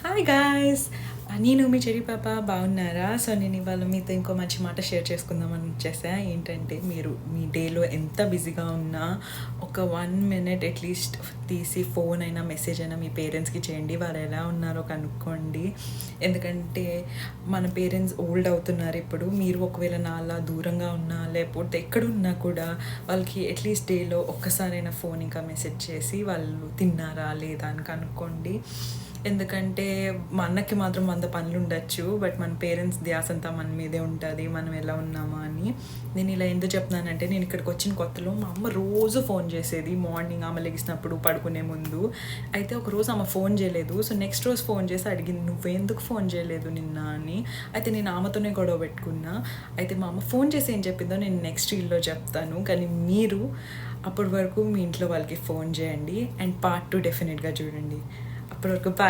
Hi guys! నేను మీ cherry పాప బాగున్నారా? సో, నేను ఇవాళ మీతో ఇంకో మంచి మాట షేర్ చేసుకుందామని వచ్చేసా. ఏంటంటే, మీరు మీ డేలో ఎంత బిజీగా ఉన్నా ఒక 1 మినిట్ అట్‌లీస్ట్ తీసి ఫోన్ అయినా, మెసేజ్ అయినా మీ పేరెంట్స్‌కి చేయండి. వారు ఎలా ఉన్నారో కనుక్కోండి. ఎందుకంటే, మన పేరెంట్స్ ఓల్డ్ అవుతున్నారు ఇప్పుడు. మీరు ఒకవేళ నాలా దూరంగా ఉన్నా, లేకపోతే ఎక్కడున్నా కూడా వాళ్ళకి అట్‌లీస్ట్ డేలో ఒక్కసారైనా ఫోన్ ఇంకా మెసేజ్ చేసి వాళ్ళు తిన్నారా? లేదా? అని కనుక్కోండి. ఎందుకంటే మా అన్నకి మాత్రం 100 పనులుండొచ్చు. బట్ మన పేరెంట్స్ ధ్యాసంతా మన మీదే ఉంటది. మనం ఎలా ఉన్నామా అని. నేను ఇలా ఎందుకు చెప్తున్నానంటే, నేను ఇక్కడికొచ్చిన కొత్తలో మా అమ్మ రోజు ఫోన్ చేసేది. మార్నింగ్ ఆమె లెగిసినప్పుడు, పడుకునే ముందు. అయితే ఒకరోజు ఆమె ఫోన్ చేయలేదు. సో, నెక్స్ట్ రోజు ఫోన్ చేసి అడిగింది, "నువ్వెందుకు ఫోన్ చేయలేదు నిన్న?" అని. అయితే నేను ఆమెతోనే గొడవ పెట్టుకున్నా. అయితే మా అమ్మ ఫోన్ చేసి ఏం చెప్పిందో నేను నెక్స్ట్ రీల్‌లో చెప్తాను. కానీ మీరు అప్పటి వరకు మీ ఇంట్లో వాళ్ళకి ఫోన్ చేయండి. అండ్ పార్ట్ 2 డెఫినెట్‌గా చూడండి. అప్పటి వరకు బాయ్.